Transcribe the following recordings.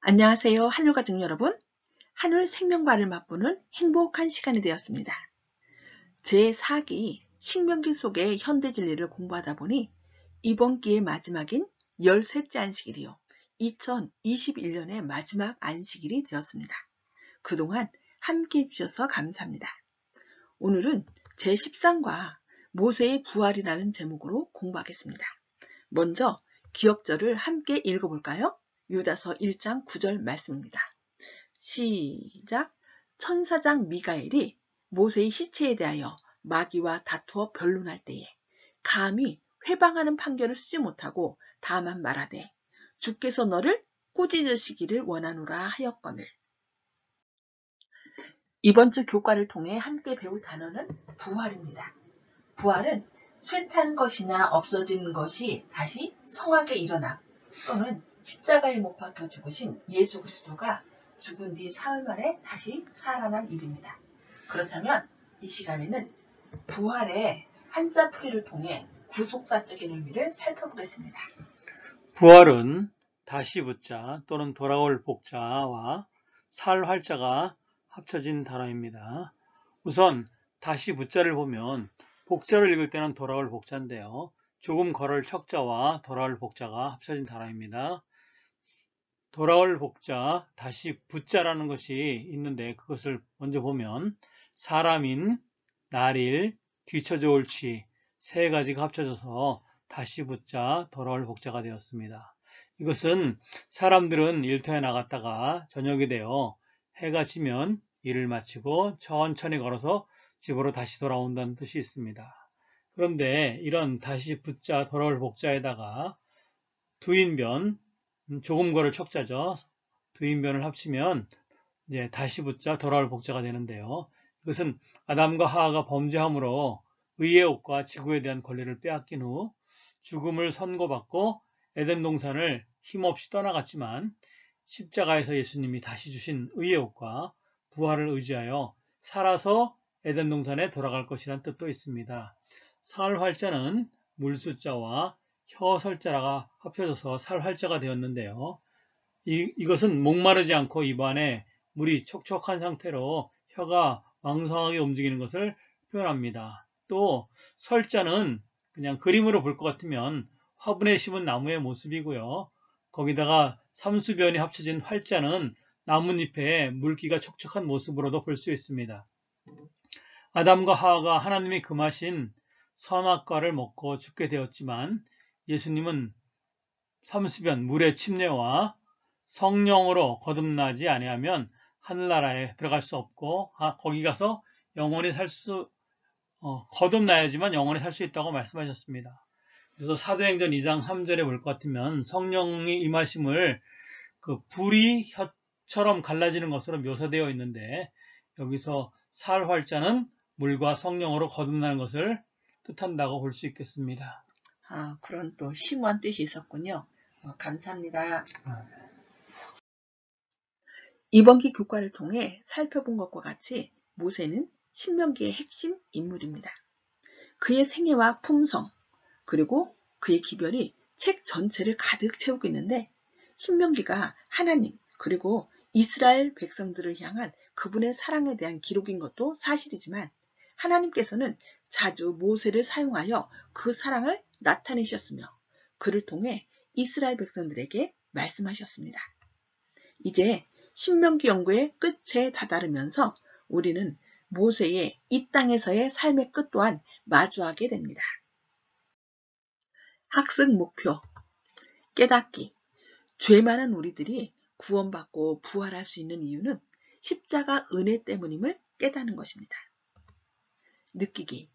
안녕하세요. 한울가족 여러분. 한울 생명과를 맛보는 행복한 시간이 되었습니다. 제4기 신명기 속의 현대 진리를 공부하다 보니 이번 기의 마지막인 13째 안식일이요. 2021년의 마지막 안식일이 되었습니다. 그동안 함께 해주셔서 감사합니다. 오늘은 제13과 모세의 부활이라는 제목으로 공부하겠습니다. 먼저 기억절을 함께 읽어볼까요? 유다서 1장 9절 말씀입니다. 시작! 천사장 미가엘이 모세의 시체에 대하여 마귀와 다투어 변론할 때에 감히 회방하는 판결을 쓰지 못하고 다만 말하되 주께서 너를 꾸짖으시기를 원하노라 하였거늘. 이번 주 교과를 통해 함께 배울 단어는 부활입니다. 부활은 쇠탄 것이나 없어진 것이 다시 성하게 일어나 또는 십자가에 못 박혀 죽으신 예수 그리스도가 죽은 뒤 사흘 만에 다시 살아난 일입니다. 그렇다면 이 시간에는 부활의 한자풀이를 통해 구속사적인 의미를 살펴보겠습니다. 부활은 다시 붙자 또는 돌아올 복자와 살 활자가 합쳐진 단어입니다. 우선 다시 붙자를 보면 복자를 읽을 때는 돌아올 복자인데요. 조금 걸을 척자와 돌아올 복자가 합쳐진 단어입니다. 돌아올 복자, 다시 붙자라는 것이 있는데 그것을 먼저 보면 사람인, 날일, 뒤처져 옳지 세 가지가 합쳐져서 다시 붙자, 돌아올 복자가 되었습니다. 이것은 사람들은 일터에 나갔다가 저녁이 되어 해가 지면 일을 마치고 천천히 걸어서 집으로 다시 돌아온다는 뜻이 있습니다. 그런데 이런 다시 붙자, 돌아올 복자에다가 두인변, 조금 걸을 척자죠. 두인변을 합치면 이제 다시 붙자 돌아올 복자가 되는데요. 이것은 아담과 하와가 범죄함으로 의의 옷과 지구에 대한 권리를 빼앗긴 후 죽음을 선고받고 에덴 동산을 힘없이 떠나갔지만 십자가에서 예수님이 다시 주신 의의 옷과 부활을 의지하여 살아서 에덴 동산에 돌아갈 것이라는 뜻도 있습니다. 살활자는 물숫자와 혀설자가 합쳐져서 살활자가 되었는데요. 이것은 목마르지 않고 입안에 물이 촉촉한 상태로 혀가 왕성하게 움직이는 것을 표현합니다. 또 설자는 그냥 그림으로 볼 것 같으면 화분에 심은 나무의 모습이고요. 거기다가 삼수변이 합쳐진 활자는 나뭇잎에 물기가 촉촉한 모습으로도 볼 수 있습니다. 아담과 하와가 하나님이 금하신 선악과를 먹고 죽게 되었지만 예수님은 삼수변 물의 침례와 성령으로 거듭나지 아니하면 하늘나라에 들어갈 수 없고 거기 가서 영원히 거듭나야지만 영원히 살 수 있다고 말씀하셨습니다. 그래서 사도행전 2장 3절에 볼 것 같으면 성령이 임하심을 그 불이 혀처럼 갈라지는 것으로 묘사되어 있는데 여기서 살활자는 물과 성령으로 거듭나는 것을 뜻한다고 볼 수 있겠습니다. 그런 또 심오한 뜻이 있었군요. 감사합니다. 이번 기 교과를 통해 살펴본 것과 같이 모세는 신명기의 핵심 인물입니다. 그의 생애와 품성, 그리고 그의 기별이 책 전체를 가득 채우고 있는데 신명기가 하나님 그리고 이스라엘 백성들을 향한 그분의 사랑에 대한 기록인 것도 사실이지만 하나님께서는 자주 모세를 사용하여 그 사랑을 나타내셨으며 그를 통해 이스라엘 백성들에게 말씀하셨습니다. 이제 신명기 연구의 끝에 다다르면서 우리는 모세의 이 땅에서의 삶의 끝 또한 마주하게 됩니다. 학습 목표 깨닫기 죄 많은 우리들이 구원받고 부활할 수 있는 이유는 십자가 은혜 때문임을 깨닫는 것입니다. 느끼기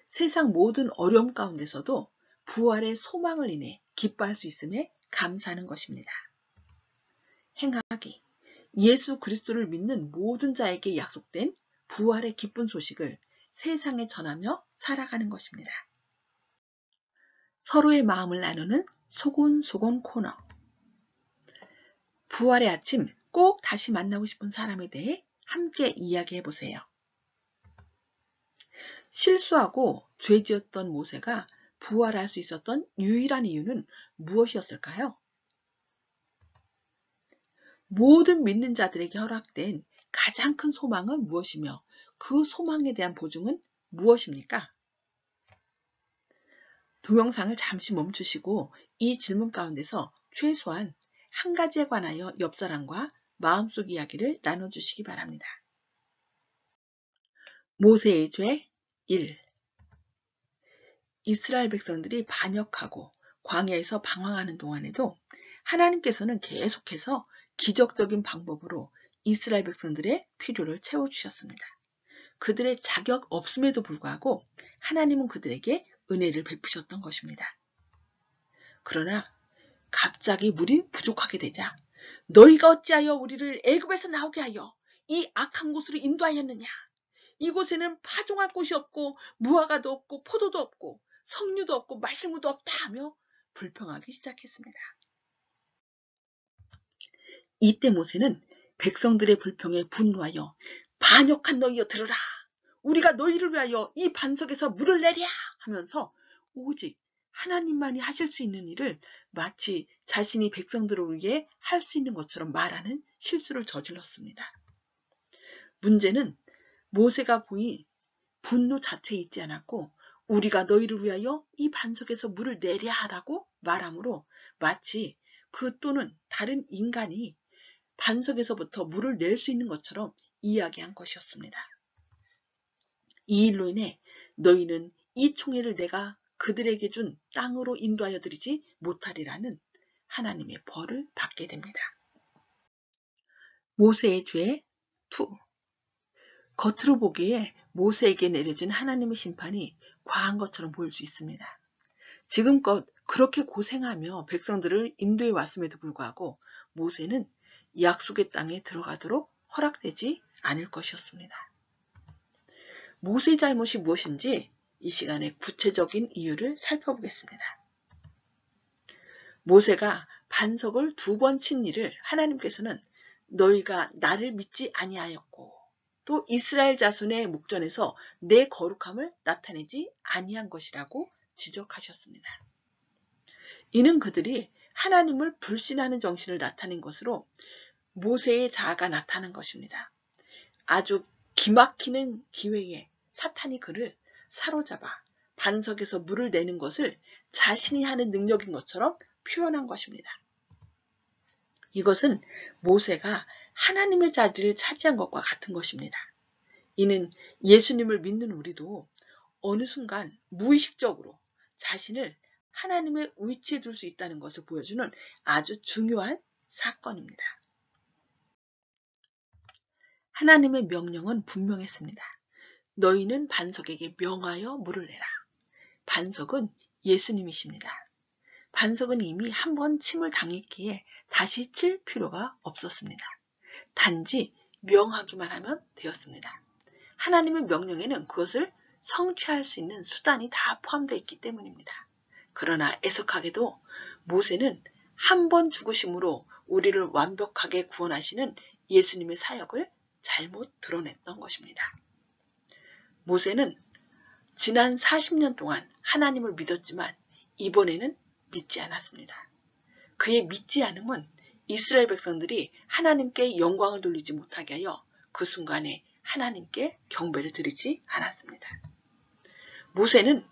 세상 모든 어려움 가운데서도 부활의 소망을 인해 기뻐할 수 있음에 감사하는 것입니다. 행하기 예수 그리스도를 믿는 모든 자에게 약속된 부활의 기쁜 소식을 세상에 전하며 살아가는 것입니다. 서로의 마음을 나누는 소곤소곤 코너 부활의 아침 꼭 다시 만나고 싶은 사람에 대해 함께 이야기해 보세요. 실수하고 죄지었던 모세가 부활할 수 있었던 유일한 이유는 무엇이었을까요? 모든 믿는 자들에게 허락된 가장 큰 소망은 무엇이며 그 소망에 대한 보증은 무엇입니까? 동영상을 잠시 멈추시고 이 질문 가운데서 최소한 한 가지에 관하여 옆사람과 마음속 이야기를 나눠주시기 바랍니다. 모세의 죄 1. 이스라엘 백성들이 반역하고 광야에서 방황하는 동안에도 하나님께서는 계속해서 기적적인 방법으로 이스라엘 백성들의 필요를 채워주셨습니다. 그들의 자격 없음에도 불구하고 하나님은 그들에게 은혜를 베푸셨던 것입니다. 그러나 갑자기 물이 부족하게 되자 너희가 어찌하여 우리를 애굽에서 나오게 하여 이 악한 곳으로 인도하였느냐? 이곳에는 파종할 곳이 없고 무화과도 없고 포도도 없고 석류도 없고 마실물도 없다 하며 불평하기 시작했습니다. 이때 모세는 백성들의 불평에 분노하여 반역한 너희여 들으라. 우리가 너희를 위하여 이 반석에서 물을 내랴 하면서 오직 하나님만이 하실 수 있는 일을 마치 자신이 백성들을 위해 할 수 있는 것처럼 말하는 실수를 저질렀습니다. 문제는 모세가 보인 분노 자체에 있지 않았고 우리가 너희를 위하여 이 반석에서 물을 내랴 하라고 말하므로 마치 그 또는 다른 인간이 반석에서부터 물을 낼 수 있는 것처럼 이야기한 것이었습니다. 이 일로 인해 너희는 이 총회를 내가 그들에게 준 땅으로 인도하여 드리지 못하리라는 하나님의 벌을 받게 됩니다. 모세의 죄 2. 겉으로 보기에 모세에게 내려진 하나님의 심판이 과한 것처럼 보일 수 있습니다. 지금껏 그렇게 고생하며 백성들을 인도해 왔음에도 불구하고 모세는 약속의 땅에 들어가도록 허락되지 않을 것이었습니다. 모세의 잘못이 무엇인지 이 시간에 구체적인 이유를 살펴보겠습니다. 모세가 반석을 2번 친 일을 하나님께서는 너희가 나를 믿지 아니하였고 또 이스라엘 자손의 목전에서 내 거룩함을 나타내지 아니한 것이라고 지적하셨습니다. 이는 그들이 하나님을 불신하는 정신을 나타낸 것으로 모세의 자아가 나타난 것입니다. 아주 기막히는 기회에 사탄이 그를 사로잡아 반석에서 물을 내는 것을 자신이 하는 능력인 것처럼 표현한 것입니다. 이것은 모세가 하나님의 자리를 차지한 것과 같은 것입니다. 이는 예수님을 믿는 우리도 어느 순간 무의식적으로 자신을 하나님의 위치에 둘 수 있다는 것을 보여주는 아주 중요한 사건입니다. 하나님의 명령은 분명했습니다. 너희는 반석에게 명하여 물을 내라. 반석은 예수님이십니다. 반석은 이미 한 번 침을 당했기에 다시 칠 필요가 없었습니다. 단지 명하기만 하면 되었습니다. 하나님의 명령에는 그것을 성취할 수 있는 수단이 다 포함되어 있기 때문입니다. 그러나 애석하게도 모세는 한 번 죽으심으로 우리를 완벽하게 구원하시는 예수님의 사역을 잘못 드러냈던 것입니다. 모세는 지난 40년 동안 하나님을 믿었지만 이번에는 믿지 않았습니다. 그의 믿지 않음은 이스라엘 백성들이 하나님께 영광을 돌리지 못하게 하여 그 순간에 하나님께 경배를 드리지 않았습니다. 모세는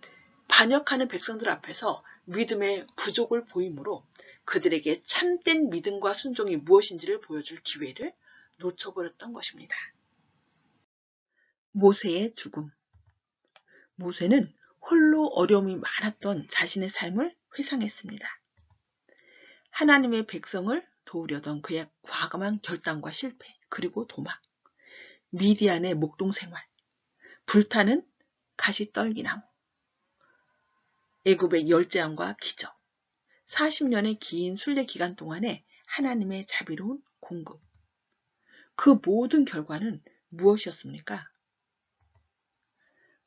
반역하는 백성들 앞에서 믿음의 부족을 보이므로 그들에게 참된 믿음과 순종이 무엇인지를 보여줄 기회를 놓쳐버렸던 것입니다. 모세의 죽음. 모세는 홀로 어려움이 많았던 자신의 삶을 회상했습니다. 하나님의 백성을 도우려던 그의 과감한 결단과 실패, 그리고 도망, 미디안의 목동 생활, 불타는 가시떨기나무, 애굽의 열재앙과 기적, 40년의 긴 순례 기간 동안에 하나님의 자비로운 공급. 그 모든 결과는 무엇이었습니까?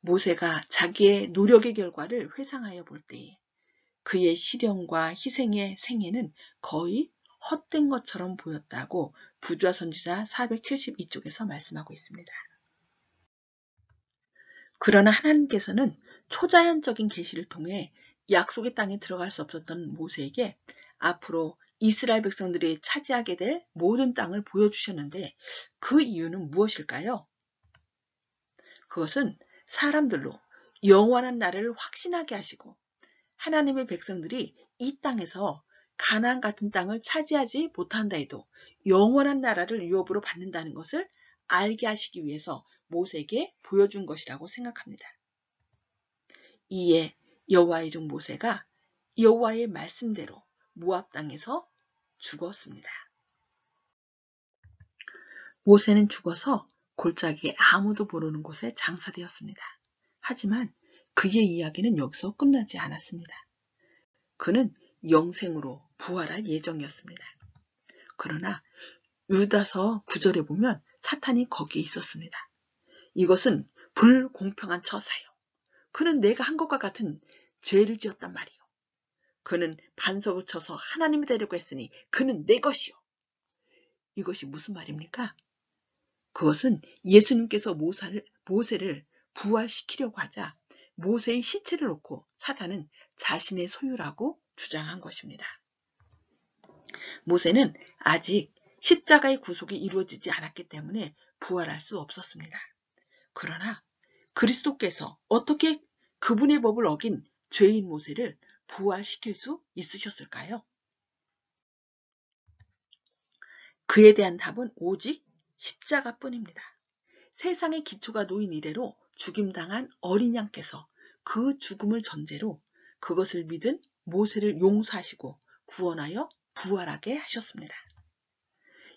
모세가 자기의 노력의 결과를 회상하여 볼 때에 그의 시련과 희생의 생애는 거의 헛된 것처럼 보였다고 부좌 선지자 472쪽에서 말씀하고 있습니다. 그러나 하나님께서는 초자연적인 계시를 통해 약속의 땅에 들어갈 수 없었던 모세에게 앞으로 이스라엘 백성들이 차지하게 될 모든 땅을 보여주셨는데 그 이유는 무엇일까요? 그것은 사람들로 영원한 나라를 확신하게 하시고 하나님의 백성들이 이 땅에서 가나안 같은 땅을 차지하지 못한다 해도 영원한 나라를 유업으로 받는다는 것을 알게 하시기 위해서 모세에게 보여준 것이라고 생각합니다. 이에 여호와의 종 모세가 여호와의 말씀대로 모압 땅에서 죽었습니다. 모세는 죽어서 골짜기에 아무도 모르는 곳에 장사되었습니다. 하지만 그의 이야기는 여기서 끝나지 않았습니다. 그는 영생으로 부활할 예정이었습니다. 그러나 유다서 9절에 보면 사탄이 거기에 있었습니다. 이것은 불공평한 처사요. 그는 내가 한 것과 같은 죄를 지었단 말이요. 그는 반석을 쳐서 하나님이 되려고 했으니 그는 내 것이요. 이것이 무슨 말입니까? 그것은 예수님께서 모세를 부활시키려고 하자 모세의 시체를 놓고 사탄은 자신의 소유라고 주장한 것입니다. 모세는 아직 십자가의 구속이 이루어지지 않았기 때문에 부활할 수 없었습니다. 그러나 그리스도께서 어떻게 그분의 법을 어긴 죄인 모세를 부활시킬 수 있으셨을까요? 그에 대한 답은 오직 십자가뿐입니다. 세상의 기초가 놓인 이래로 죽임당한 어린 양께서 그 죽음을 전제로 그것을 믿은 모세를 용서하시고 구원하여 부활하게 하셨습니다.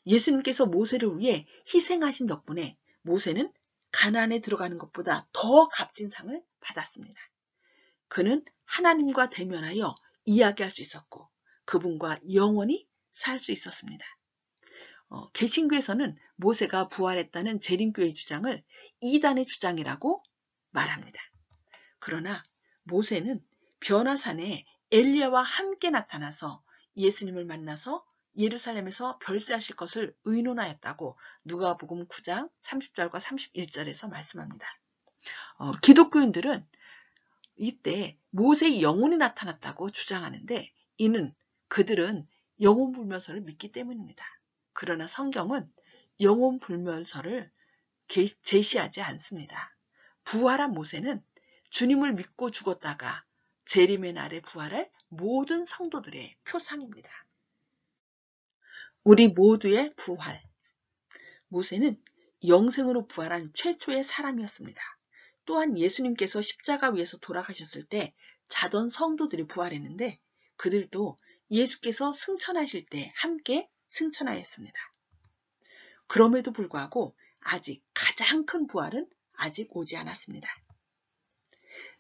예수님께서 모세를 위해 희생하신 덕분에 모세는 가나안에 들어가는 것보다 더 값진 상을 받았습니다. 그는 하나님과 대면하여 이야기할 수 있었고 그분과 영원히 살 수 있었습니다. 개신교에서는 모세가 부활했다는 재림교의 주장을 이단의 주장이라고 말합니다. 그러나 모세는 변화산에 엘리야와 함께 나타나서 예수님을 만나서 예루살렘에서 별세하실 것을 의논하였다고 누가복음 9장 30절과 31절에서 말씀합니다. 기독교인들은 이때 모세의 영혼이 나타났다고 주장하는데 이는 그들은 영혼불멸설을 믿기 때문입니다. 그러나 성경은 영혼불멸설을 제시하지 않습니다. 부활한 모세는 주님을 믿고 죽었다가 재림의 날에 부활할 모든 성도들의 표상입니다. 우리 모두의 부활. 모세는 영생으로 부활한 최초의 사람이었습니다. 또한 예수님께서 십자가 위에서 돌아가셨을 때 자던 성도들이 부활했는데 그들도 예수께서 승천하실 때 함께 승천하였습니다. 그럼에도 불구하고 아직 가장 큰 부활은 아직 오지 않았습니다.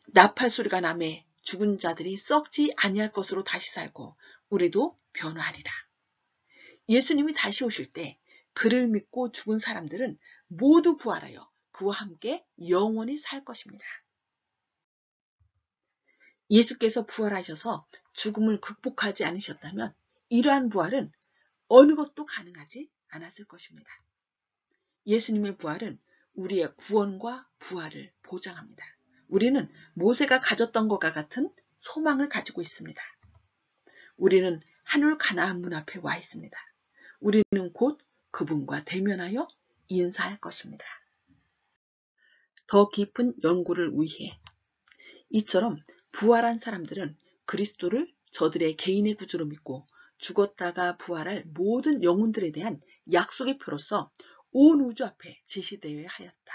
나팔 소리가 나매 죽은 자들이 썩지 아니할 것으로 다시 살고 우리도 변화하리라. 예수님이 다시 오실 때 그를 믿고 죽은 사람들은 모두 부활하여 그와 함께 영원히 살 것입니다. 예수께서 부활하셔서 죽음을 극복하지 않으셨다면 이러한 부활은 어느 것도 가능하지 않았을 것입니다. 예수님의 부활은 우리의 구원과 부활을 보장합니다. 우리는 모세가 가졌던 것과 같은 소망을 가지고 있습니다. 우리는 하늘 가나안 문 앞에 와 있습니다. 우리는 곧 그분과 대면하여 인사할 것입니다. 더 깊은 연구를 위해 이처럼 부활한 사람들은 그리스도를 저들의 개인의 구주로 믿고 죽었다가 부활할 모든 영혼들에 대한 약속의 표로서 온 우주 앞에 제시되어야 하였다.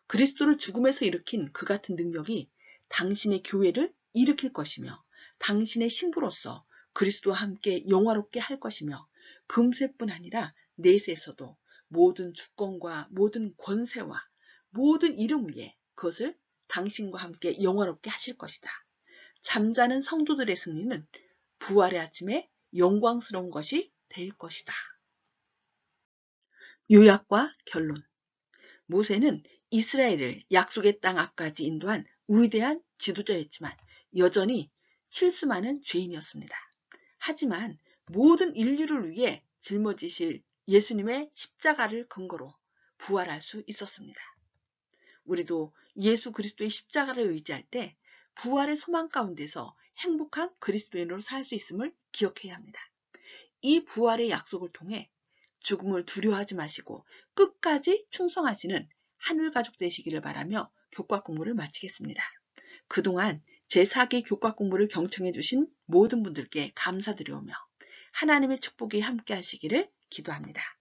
그리스도를 죽음에서 일으킨 그 같은 능력이 당신의 교회를 일으킬 것이며 당신의 신부로서 그리스도와 함께 영화롭게 할 것이며 금세뿐 아니라 내세에서도 모든 주권과 모든 권세와 모든 이름 위에 그것을 당신과 함께 영화롭게 하실 것이다. 잠자는 성도들의 승리는 부활의 아침에 영광스러운 것이 될 것이다. 요약과 결론. 모세는 이스라엘을 약속의 땅 앞까지 인도한 위대한 지도자였지만 여전히 실수 많은 죄인이었습니다. 하지만 모든 인류를 위해 짊어지실 예수님의 십자가를 근거로 부활할 수 있었습니다. 우리도 예수 그리스도의 십자가를 의지할 때 부활의 소망 가운데서 행복한 그리스도인으로 살 수 있음을 기억해야 합니다. 이 부활의 약속을 통해 죽음을 두려워하지 마시고 끝까지 충성하시는 하늘 가족 되시기를 바라며 교과 공부를 마치겠습니다. 그동안 제 4기 교과 공부를 경청해 주신 모든 분들께 감사드리오며 하나님의 축복이 함께 하시기를 기도합니다.